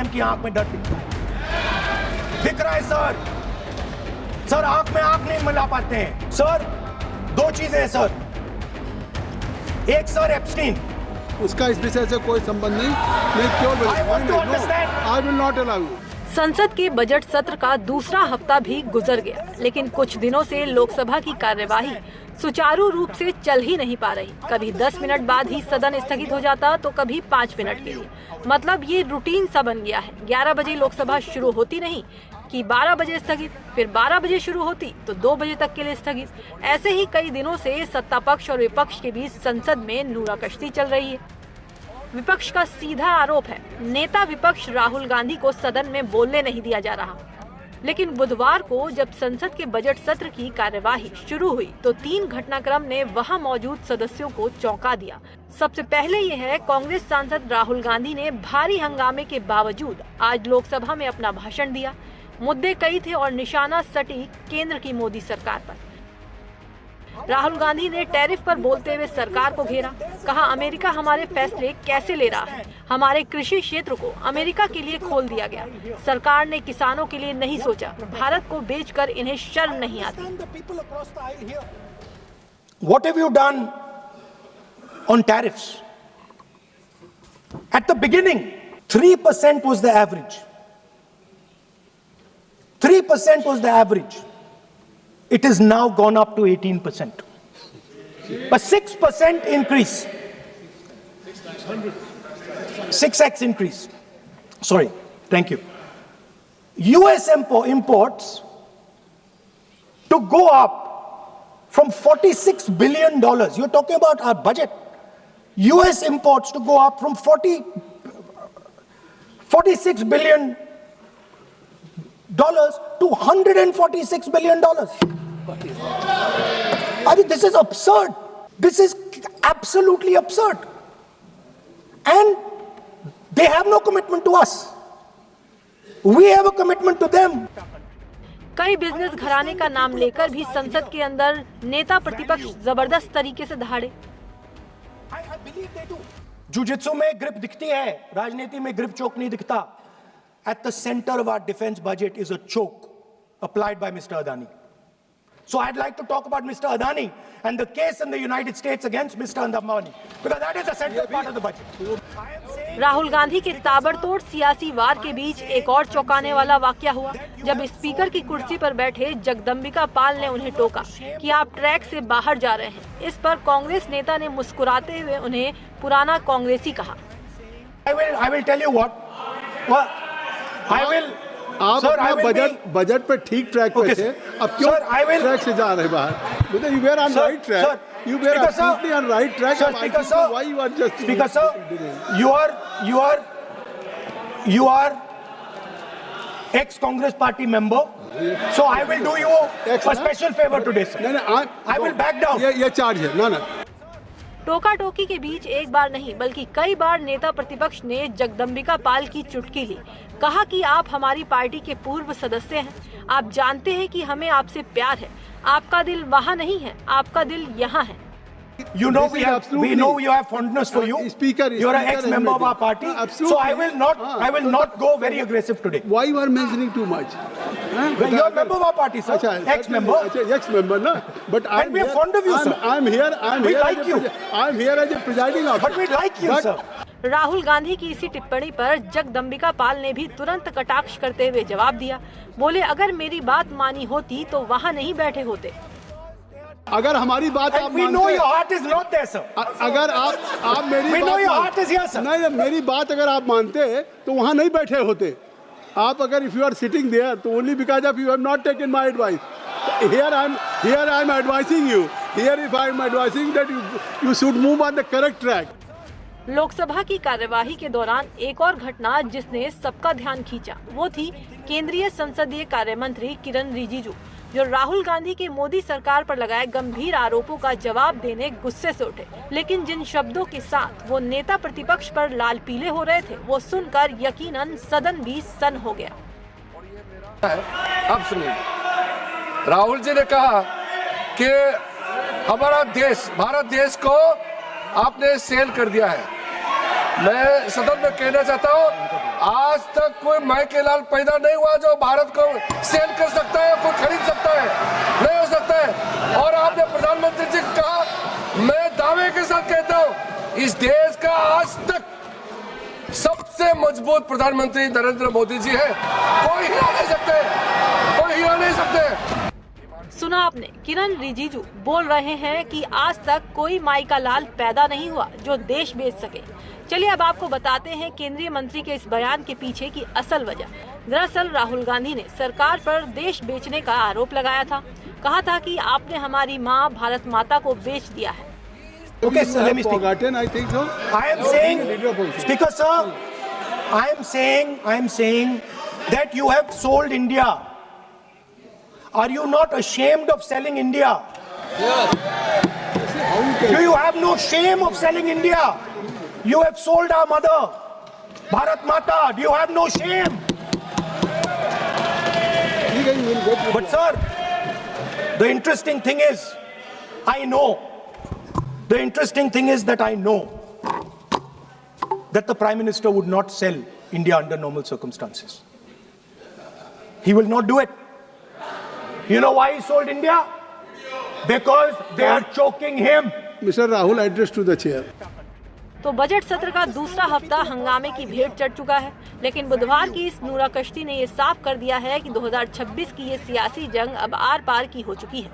CM की आंख में डर दिखता है, दिख रहा है सर आंख में आंख नहीं मिला पाते हैं सर। दो चीजें हैं सर, एक सर एप्स्टीन, उसका इस विषय से कोई संबंध नहीं, मैं क्यों I will not allow you. संसद के बजट सत्र का दूसरा हफ्ता भी गुजर गया, लेकिन कुछ दिनों से लोकसभा की कार्यवाही सुचारू रूप से चल ही नहीं पा रही। कभी 10 मिनट बाद ही सदन स्थगित हो जाता तो कभी 5 मिनट के लिए। मतलब ये रूटीन सा बन गया है। 11 बजे लोकसभा शुरू होती नहीं कि 12 बजे स्थगित, फिर 12 बजे शुरू होती तो 2 बजे तक के लिए स्थगित। ऐसे ही कई दिनों से सत्ता पक्ष और विपक्ष के बीच संसद में नूराकश्ती चल रही है। विपक्ष का सीधा आरोप है, नेता विपक्ष राहुल गांधी को सदन में बोलने नहीं दिया जा रहा। लेकिन बुधवार को जब संसद के बजट सत्र की कार्यवाही शुरू हुई तो 3 घटनाक्रम ने वहां मौजूद सदस्यों को चौंका दिया। सबसे पहले ये है, कांग्रेस सांसद राहुल गांधी ने भारी हंगामे के बावजूद आज लोकसभा में अपना भाषण दिया। मुद्दे कई थे और निशाना सटीक केंद्र की मोदी सरकार पर। राहुल गांधी ने टैरिफ पर बोलते हुए सरकार को घेरा, कहा अमेरिका हमारे फैसले कैसे ले रहा है, हमारे कृषि क्षेत्र को अमेरिका के लिए खोल दिया गया, सरकार ने किसानों के लिए नहीं सोचा, भारत को बेचकर इन्हें शर्म नहीं आती। What have you done on tariffs? At the beginning, 3% was the average. 3% was the average. It has now gone up to 18%. A 6% increase. 6x increase. Sorry, thank you. US imports to go up from $46 billion. You're talking about our budget. US imports to go up from $46 billion to $146 billion. I mean, this is absurd. This is absolutely absurd. And they have no commitment to us. We have a commitment to them. कई business घराने का नाम लेकर भी संसद के अंदर नेता प्रतिपक्ष जबरदस्त तरीके से दहाड़े। जुजित्सु में ग्रिप दिखती है, राजनीति में ग्रिप चोक नहीं दिखता। At the center of our defense budget is a choke applied by Mr. Adani. So I'd like to talk about Mr. Adani and the case in the United States against Mr. Adani, because that is a central part of the budget. Rahul Gandhi के ताबड़तोड़ सियासी वार के बीच एक और चौंकाने वाला वाकया हुआ, जब स्पीकर की कुर्सी पर बैठे जगदम्बिका पाल ने उन्हें टोका कि आप ट्रैक से बाहर जा रहे हैं। इस पर कांग्रेस नेता ने मुस्कुराते हुए उन्हें पुराना कांग्रेसी कहा। I will tell you what. I will. आप अपना बजट पे ठीक ट्रैक पे थे, अब क्यों ट्रैक से जा रहे बाहर? You were on right track. You were absolutely on right track. Speaker sir, why you are just Speaker sir, you are ex-Congress party member. So I will do you a special favor today, sir. No, I will back down. ये charge है। No. टोका टोकी के बीच एक बार नहीं बल्कि कई बार नेता प्रतिपक्ष ने जगदम्बिका पाल की चुटकी ली। कहा कि आप हमारी पार्टी के पूर्व सदस्य हैं, आप जानते हैं कि हमें आपसे प्यार है, आपका दिल वहाँ नहीं है, आपका दिल यहाँ है। You know we know you have fondness for you. You're an ex-member of our party. So I will not go very aggressive today. Why you are mentioning too much? You're a member of our party, sir. Ex-member. Ex-member, na. But and we are fond of you, sir. I'm here. We like you. I'm here as a presiding officer. But we like you, sir. Rahul Gandhi की इसी टिप्पणी पर जगदम्बिका पाल ने भी तुरंत कटाक्ष करते हुए जवाब दिया। बोले अगर मेरी बात मानी होती तो वहाँ नहीं बैठे होते। अगर हमारी बात आप we know your heart is not there, sir. अगर आप मेरी we know your heart is here, sir. नहीं, मेरी बात अगर आप मानते तो वहाँ नहीं बैठे होते। आप अगर if you are sitting there तो only because of you have not taken my advice. Here I am advising you. Here if I am advising that you should move on the correct track. Lok Sabha की कार्यवाही के दौरान एक और घटना जिसने सबका ध्यान खींचा वो थी केंद्रीय संसदीय कार्य मंत्री किरण रिजिजू, जो राहुल गांधी की मोदी सरकार पर लगाए गंभीर आरोपों का जवाब देने गुस्से से उठे। लेकिन जिन शब्दों के साथ वो नेता प्रतिपक्ष पर लाल पीले हो रहे थे वो सुनकर यकीनन सदन भी सन्न हो गया। अब सुनिए, राहुल जी ने कहा कि हमारा देश भारत देश को आपने सेल कर दिया है। मैं सदन में कहना चाहता हूँ आज तक कोई माइके लाल पैदा नहीं हुआ जो भारत को सेल कर सकता है, कोई खरीद सकता है, नहीं हो सकता है। और आपने प्रधानमंत्री जी को कहा, मैं दावे के साथ कहता हूं, इस देश का आज तक सबसे मजबूत प्रधानमंत्री नरेंद्र मोदी जी है। कोई हिला नहीं सकते, कोई हिला नहीं सकते। सुना आपने, किरण रिजिजू बोल रहे हैं कि आज तक कोई माई का लाल पैदा नहीं हुआ जो देश बेच सके। चलिए अब आपको बताते हैं केंद्रीय मंत्री के इस बयान के पीछे की असल वजह। दरअसल राहुल गांधी ने सरकार पर देश बेचने का आरोप लगाया था। कहा था कि आपने हमारी माँ भारत माता को बेच दिया है। Okay, sir, let me speak. Forgotten, I think so. I am saying, Speaker sir, I am saying that you have sold India. Are you not ashamed of selling India? Do you have no shame of selling India? You have sold our mother, Bharat Mata. Do you have no shame? But sir, the interesting thing is, the interesting thing is that I know that the Prime Minister would not sell India under normal circumstances. He will not do it. You know why he sold India? Because they are choking him. Mr. Rahul, address to the chair. तो budget सत्र का दूसरा हफ्ता हंगामे की भेंट चढ़ चुका है, लेकिन बुधवार की इस नूरा कश्ती ने ये साफ कर दिया है कि 2026 की ये सियासी जंग अब आर पार की हो चुकी है।